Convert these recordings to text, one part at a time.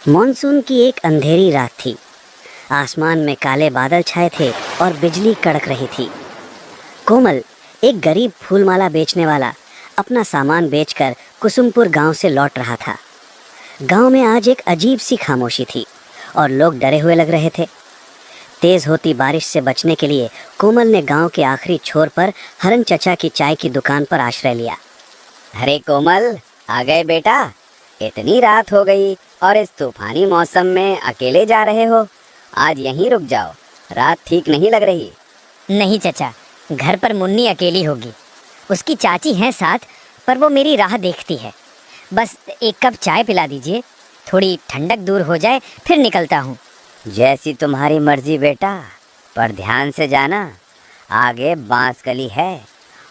Monsoon की एक अंधेरी रात थी। आसमान में काले बादल छाए थे और बिजली कड़क रही थी। कोमल, एक गरीब फूलमाला बेचने वाला, अपना सामान बेचकर कुसुमपुर गांव से लौट रहा था। गांव में आज एक अजीब सी खामोशी थी और लोग डरे हुए लग रहे थे। तेज होती बारिश से बचने के लिए कोमल ने गांव के आखिरी छोर पर हरन चचा की चाय की दुकान पर आश्रय लिया। अरे कोमल, आ गए बेटा। इतनी रात हो गई और इस तूफानी मौसम में अकेले जा रहे हो। आज यहीं रुक जाओ, रात ठीक नहीं लग रही। नहीं चचा, घर पर मुन्नी अकेली होगी। उसकी चाची हैं साथ, पर वो मेरी राह देखती है। बस एक कप चाय पिला दीजिए, थोड़ी ठंडक दूर हो जाए फिर निकलता हूँ। जैसी तुम्हारी मर्जी बेटा, पर ध्यान से जाना। आगे बांस गली है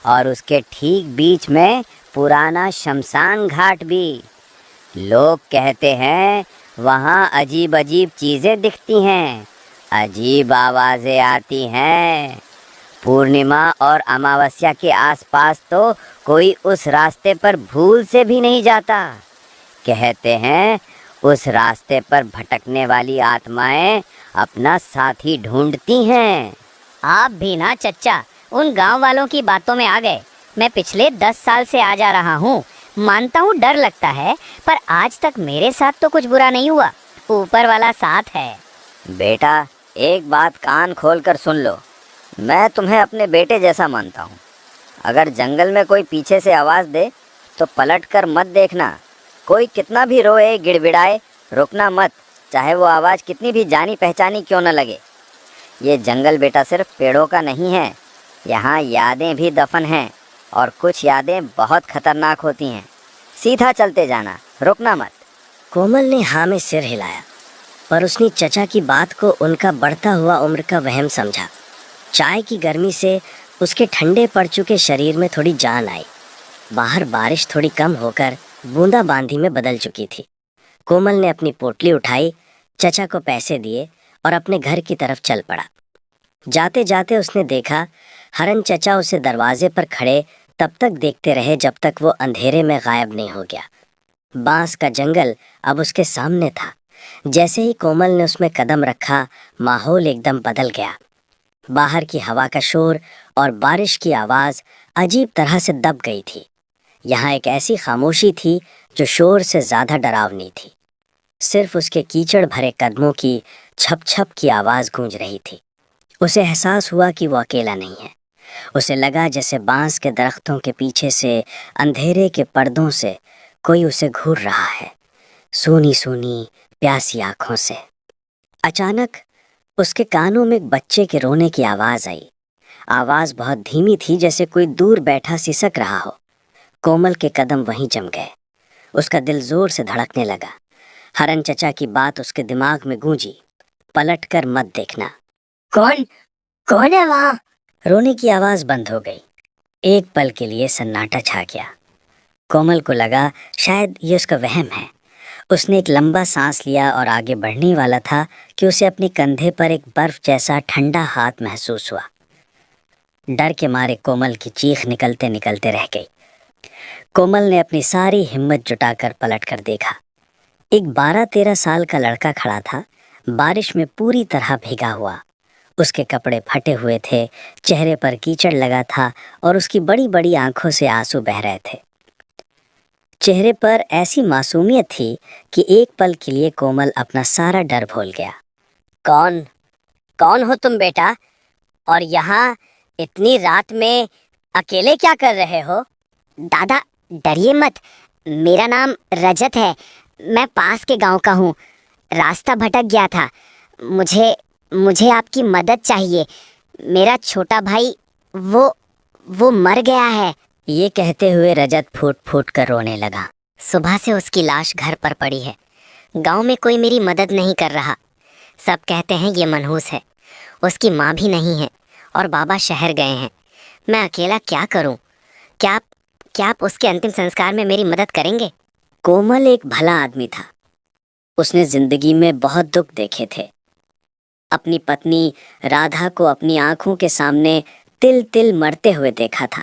और उसके ठीक बीच में पुराना शमशान घाट भी। लोग कहते हैं वहाँ अजीब अजीब चीज़ें दिखती हैं, अजीब आवाज़ें आती हैं। पूर्णिमा और अमावस्या के आसपास तो कोई उस रास्ते पर भूल से भी नहीं जाता। कहते हैं उस रास्ते पर भटकने वाली आत्माएं अपना साथी ढूंढती हैं। आप भी ना चचा उन गांव वालों की बातों में आ गए। मैं पिछले 10 साल से आ जा रहा हूँ। मानता हूँ डर लगता है, पर आज तक मेरे साथ तो कुछ बुरा नहीं हुआ। ऊपर वाला साथ है। बेटा, एक बात कान खोल कर सुन लो। मैं तुम्हें अपने बेटे जैसा मानता हूँ। अगर जंगल में कोई पीछे से आवाज़ दे तो पलट कर मत देखना। कोई कितना भी रोए गिड़गिड़ाए, रुकना मत, चाहे वो आवाज़ कितनी भी जानी पहचानी क्यों न लगे। ये जंगल बेटा सिर्फ पेड़ों का नहीं है, यहाँ यादें भी दफन हैं और कुछ यादें बहुत खतरनाक होती हैं। सीधा चलते जाना, रुकना मत। कोमल ने हाँ में सिर हिलाया, पर उसने चचा की बात को उनका बढ़ता हुआ उम्र का वहम समझा। चाय की गर्मी से उसके ठंडे पड़ चुके शरीर में थोड़ी जान आई। बाहर बारिश थोड़ी कम होकर बूंदाबांदी में बदल चुकी थी। कोमल ने अपनी पोटली उठाई, चचा को पैसे दिए और अपने घर की तरफ चल पड़ा। जाते जाते उसने देखा हरन चचा उसे दरवाजे पर खड़े तब तक देखते रहे जब तक वो अंधेरे में गायब नहीं हो गया। बांस का जंगल अब उसके सामने था। जैसे ही कोमल ने उसमें कदम रखा, माहौल एकदम बदल गया। बाहर की हवा का शोर और बारिश की आवाज़ अजीब तरह से दब गई थी। यहाँ एक ऐसी खामोशी थी जो शोर से ज़्यादा डरावनी थी। सिर्फ उसके कीचड़ भरे कदमों की छप छप की आवाज़ गूंज रही थी। उसे एहसास हुआ कि वो अकेला नहीं है। उसे लगा जैसे बांस के दरख्तों के पीछे से, अंधेरे के पर्दों से कोई उसे घूर रहा है, सूनी सूनी प्यासी आंखों से। अचानक उसके कानों में एक बच्चे के रोने की आवाज़ आई। आवाज़ बहुत धीमी थी, जैसे कोई दूर बैठा सिसक रहा हो। कोमल के कदम वहीं जम गए। उसका दिल जोर से धड़कने लगा। हरन चचा की बात उसके दिमाग में गूंजी, पलट कर मत देखना। कौन कौन है वहाँ? रोने की आवाज़ बंद हो गई। एक पल के लिए सन्नाटा छा गया। कोमल को लगा शायद ये उसका वहम है। उसने एक लंबा सांस लिया और आगे बढ़ने वाला था कि उसे अपने कंधे पर एक बर्फ जैसा ठंडा हाथ महसूस हुआ। डर के मारे कोमल की चीख निकलते निकलते रह गई। कोमल ने अपनी सारी हिम्मत जुटाकर पलट कर देखा। एक 12-13 साल का लड़का खड़ा था, बारिश में पूरी तरह भीगा हुआ। उसके कपड़े फटे हुए थे, चेहरे पर कीचड़ लगा था और उसकी बड़ी बड़ी आंखों से आंसू बह रहे थे। चेहरे पर ऐसी मासूमियत थी कि एक पल के लिए कोमल अपना सारा डर भूल गया। कौन कौन हो तुम बेटा? और यहाँ इतनी रात में अकेले क्या कर रहे हो? दादा डरिए मत, मेरा नाम रजत है। मैं पास के गांव का हूँ। रास्ता भटक गया था। मुझे आपकी मदद चाहिए। मेरा छोटा भाई वो मर गया है। ये कहते हुए रजत फूट फूट कर रोने लगा। सुबह से उसकी लाश घर पर पड़ी है। गांव में कोई मेरी मदद नहीं कर रहा। सब कहते हैं ये मनहूस है। उसकी माँ भी नहीं है और बाबा शहर गए हैं। मैं अकेला क्या करूं? क्या आप उसके अंतिम संस्कार में मेरी मदद करेंगे? कोमल एक भला आदमी था। उसने जिंदगी में बहुत दुख देखे थे। अपनी पत्नी राधा को अपनी आंखों के सामने तिल तिल मरते हुए देखा था।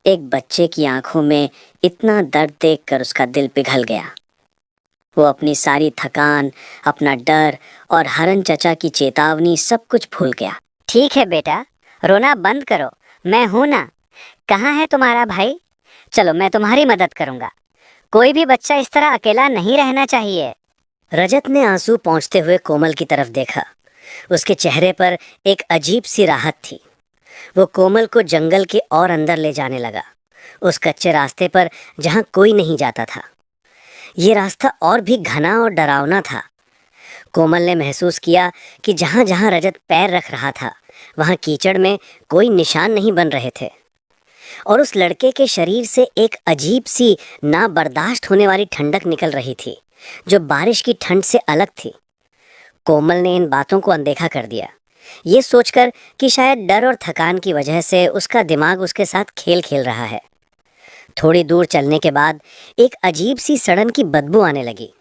एक बच्चे की आंखों में इतना दर्द देखकर उसका दिल पिघल गया। वो अपनी सारी थकान, अपना डर और हरन चचा की चेतावनी सब कुछ भूल गया। ठीक है बेटा, रोना बंद करो, मैं हूं ना। कहाँ है तुम्हारा भाई? चलो मैं तुम्हारी मदद करूंगा। कोई भी बच्चा इस तरह अकेला नहीं रहना चाहिए। रजत ने आंसू पोंछते हुए कोमल की तरफ देखा। उसके चेहरे पर एक अजीब सी राहत थी। वो कोमल को जंगल के और अंदर ले जाने लगा, उस कच्चे रास्ते पर जहां कोई नहीं जाता था। ये रास्ता और भी घना और डरावना था। कोमल ने महसूस किया कि जहां जहां रजत पैर रख रहा था वहां कीचड़ में कोई निशान नहीं बन रहे थे, और उस लड़के के शरीर से एक अजीब सी ना बर्दाश्त होने वाली ठंडक निकल रही थी जो बारिश की ठंड से अलग थी। कोमल ने इन बातों को अनदेखा कर दिया, ये सोचकर कि शायद डर और थकान की वजह से उसका दिमाग उसके साथ खेल खेल रहा है। थोड़ी दूर चलने के बाद एक अजीब सी सड़न की बदबू आने लगी।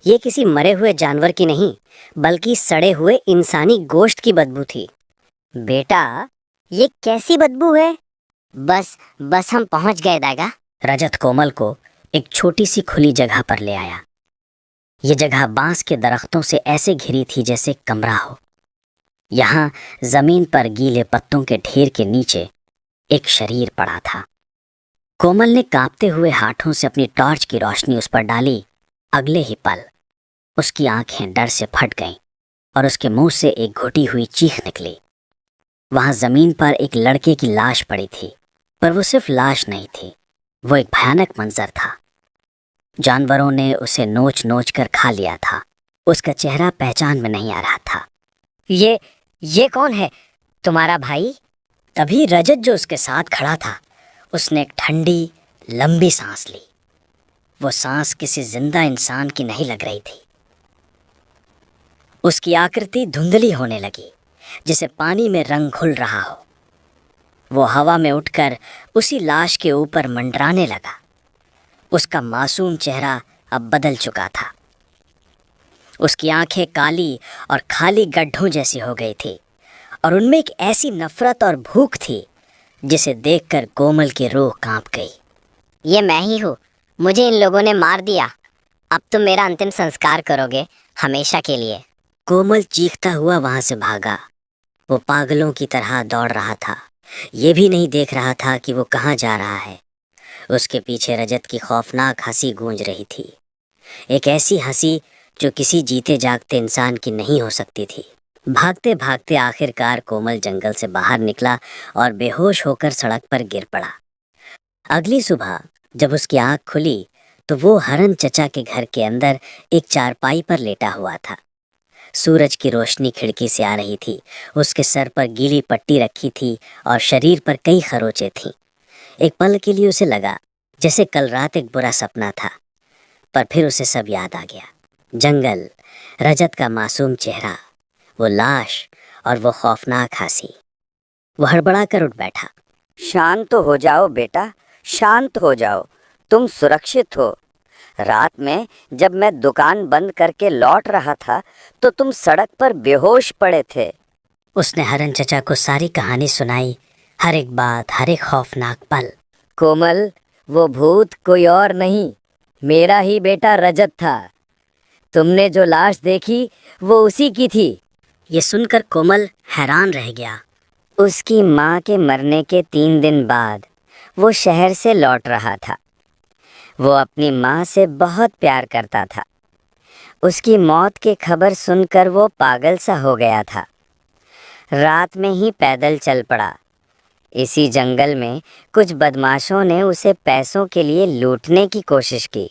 ये किसी मरे हुए जानवर की नहीं, बल्कि सड़े हुए इंसानी गोश्त की बदबू थी। बेटा, ये कैसी बदबू है? बस हम पहुंच गए दागा। रजत कोमल को एक छोटी सी खुली जगह पर ले आया। ये जगह बांस के दरख्तों से ऐसे घिरी थी जैसे कमरा हो। यहाँ जमीन पर गीले पत्तों के ढेर के नीचे एक शरीर पड़ा था। कोमल ने कांपते हुए हाथों से अपनी टॉर्च की रोशनी उस पर डाली। अगले ही पल उसकी आंखें डर से फट गईं और उसके मुंह से एक घुटी हुई चीख निकली। वहां जमीन पर एक लड़के की लाश पड़ी थी, पर वो सिर्फ लाश नहीं थी, वो एक भयानक मंजर था। जानवरों ने उसे नोच नोच कर खा लिया था। उसका चेहरा पहचान में नहीं आ रहा था। ये कौन है? तुम्हारा भाई? तभी रजत जो उसके साथ खड़ा था, उसने एक ठंडी लंबी सांस ली। वो सांस किसी जिंदा इंसान की नहीं लग रही थी। उसकी आकृति धुंधली होने लगी, जिसे पानी में रंग घुल रहा हो। वो हवा में उठकर उसी लाश के ऊपर मंडराने लगा। उसका मासूम चेहरा अब बदल चुका था। उसकी आंखें काली और खाली गड्ढों जैसी हो गई थी, और उनमें एक ऐसी नफरत और भूख थी जिसे देखकर कोमल की रूह कांप गई। ये मैं ही हूँ, मुझे इन लोगों ने मार दिया। अब तुम मेरा अंतिम संस्कार करोगे, हमेशा के लिए। कोमल चीखता हुआ वहां से भागा। वो पागलों की तरह दौड़ रहा था, ये भी नहीं देख रहा था कि वो कहाँ जा रहा है। उसके पीछे रजत की खौफनाक हंसी गूंज रही थी, एक ऐसी हंसी जो किसी जीते जागते इंसान की नहीं हो सकती थी। भागते भागते आखिरकार कोमल जंगल से बाहर निकला और बेहोश होकर सड़क पर गिर पड़ा। अगली सुबह जब उसकी आंख खुली तो वो हरन चचा के घर के अंदर एक चारपाई पर लेटा हुआ था। सूरज की रोशनी खिड़की से आ रही थी। उसके सर पर गीली पट्टी रखी थी और शरीर पर कई खरोंचें थीं। एक पल के लिए उसे लगा जैसे कल रात एक बुरा सपना था, पर फिर उसे सब याद आ गया। जंगल, रजत का मासूम चेहरा, वो लाश और वो खौफनाक हंसी। वो हड़बड़ा कर उठ बैठा। शांत हो जाओ बेटा, शांत हो जाओ, तुम सुरक्षित हो। रात में जब मैं दुकान बंद करके लौट रहा था तो तुम सड़क पर बेहोश पड़े थे। उसने हरन चचा को सारी कहानी सुनाई, हर एक बात, हर एक खौफनाक पल। कोमल, वो भूत कोई और नहीं, मेरा ही बेटा रजत था। तुमने जो लाश देखी वो उसी की थी। ये सुनकर कोमल हैरान रह गया। उसकी माँ के मरने के 3 दिन बाद वो शहर से लौट रहा था। वो अपनी माँ से बहुत प्यार करता था। उसकी मौत की खबर सुनकर वो पागल सा हो गया था। रात में ही पैदल चल पड़ा। इसी जंगल में कुछ बदमाशों ने उसे पैसों के लिए लूटने की कोशिश की।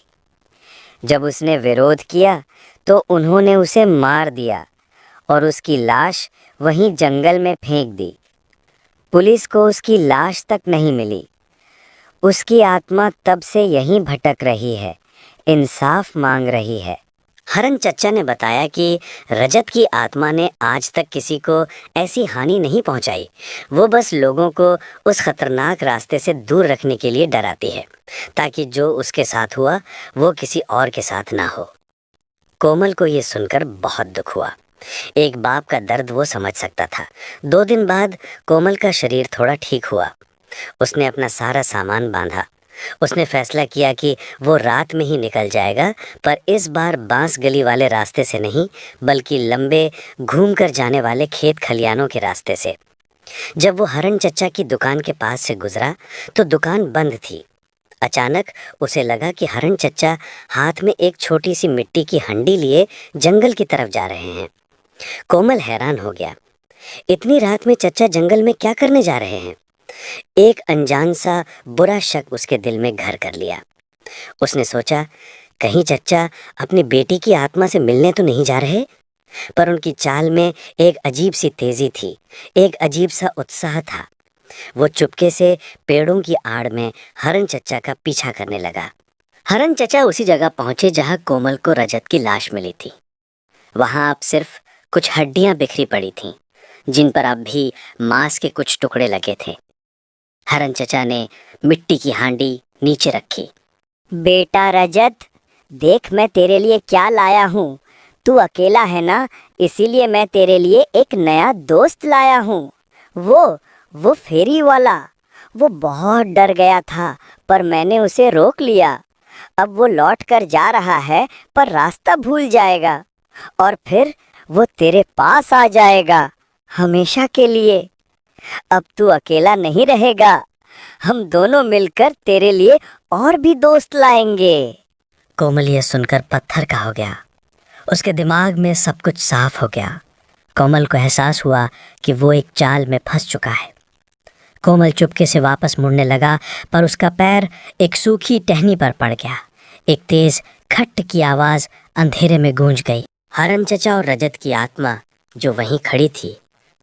जब उसने विरोध किया तो उन्होंने उसे मार दिया और उसकी लाश वहीं जंगल में फेंक दी। पुलिस को उसकी लाश तक नहीं मिली। उसकी आत्मा तब से यहीं भटक रही है, इंसाफ मांग रही है। हरन चचा ने बताया कि रजत की आत्मा ने आज तक किसी को ऐसी हानि नहीं पहुंचाई। वो बस लोगों को उस खतरनाक रास्ते से दूर रखने के लिए डराती है, ताकि जो उसके साथ हुआ वो किसी और के साथ ना हो। कोमल को ये सुनकर बहुत दुख हुआ। एक बाप का दर्द वो समझ सकता था। 2 दिन बाद कोमल का शरीर थोड़ा ठीक हुआ। उसने अपना सारा सामान बांधा उसने फैसला किया कि वो रात में ही निकल जाएगा, पर इस बार बांस गली वाले रास्ते से नहीं, बल्कि लंबे घूमकर जाने वाले खेत खलियानों के रास्ते से। जब वो हरन चचा की दुकान के पास से गुजरा तो दुकान बंद थी। अचानक उसे लगा कि हरन चचा हाथ में एक छोटी सी मिट्टी की हंडी लिए जंगल की तरफ जा रहे हैं। कोमल हैरान हो गया, इतनी रात में चचा जंगल में क्या करने जा रहे हैं? एक अनजान सा बुरा शक उसके दिल में घर कर लिया। उसने सोचा, कहीं चचा अपनी बेटी की आत्मा से मिलने तो नहीं जा रहे? पर उनकी चाल में एक अजीब सी तेजी थी, एक अजीब सा उत्साह था। वो चुपके से पेड़ों की आड़ में हरन चचा का पीछा करने लगा। हरन चचा उसी जगह पहुंचे जहां कोमल को रजत की लाश मिली थी। वहां अब सिर्फ कुछ हड्डियां बिखरी पड़ी थीं, जिन पर अब भी मांस के कुछ टुकड़े लगे थे। हरन चचा ने मिट्टी की हांडी नीचे रखी। बेटा रजत, देख मैं तेरे लिए क्या लाया हूँ। तू अकेला है ना, इसीलिए मैं तेरे लिए एक नया दोस्त लाया हूँ। वो फेरी वाला। वो बहुत डर गया था, पर मैंने उसे रोक लिया। अब वो लौट कर जा रहा है, पर रास्ता भूल जाएगा और फिर वो तेरे पास आ जाएगा हमेशा के लिए। अब तू अकेला नहीं रहेगा, हम दोनों मिलकर तेरे लिए और भी दोस्त लाएंगे। कोमल ये सुनकर पत्थर का हो गया। उसके दिमाग में सब कुछ साफ हो गया। कोमल को एहसास हुआ कि वो एक जाल में फंस चुका है। कोमल चुपके से वापस मुड़ने लगा, पर उसका पैर एक सूखी टहनी पर पड़ गया। एक तेज खट की आवाज अंधेरे में गूंज गई। हरन चचा और रजत की आत्मा जो वहीं खड़ी थी,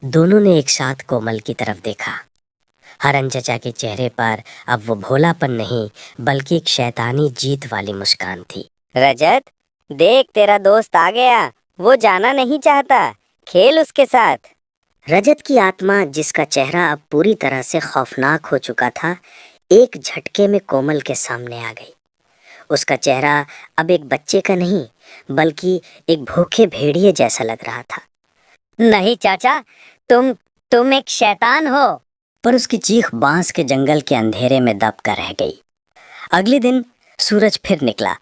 दोनों ने एक साथ कोमल की तरफ देखा। हरन चचा के चेहरे पर अब वो भोलापन नहीं, बल्कि एक शैतानी जीत वाली मुस्कान थी। रजत, देख तेरा दोस्त आ गया। वो जाना नहीं चाहता, खेल उसके साथ। रजत की आत्मा, जिसका चेहरा अब पूरी तरह से खौफनाक हो चुका था, एक झटके में कोमल के सामने आ गई। उसका चेहरा अब एक बच्चे का नहीं, बल्कि एक भूखे भेड़िए जैसा लग रहा था। नहीं चाचा, तुम एक शैतान हो। पर उसकी चीख बांस के जंगल के अंधेरे में दब कर रह गई। अगले दिन सूरज फिर निकला।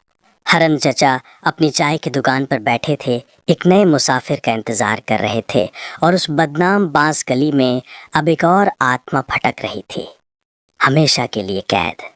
हरन चचा अपनी चाय की दुकान पर बैठे थे, एक नए मुसाफिर का इंतजार कर रहे थे, और उस बदनाम बांस गली में अब एक और आत्मा भटक रही थी, हमेशा के लिए कैद।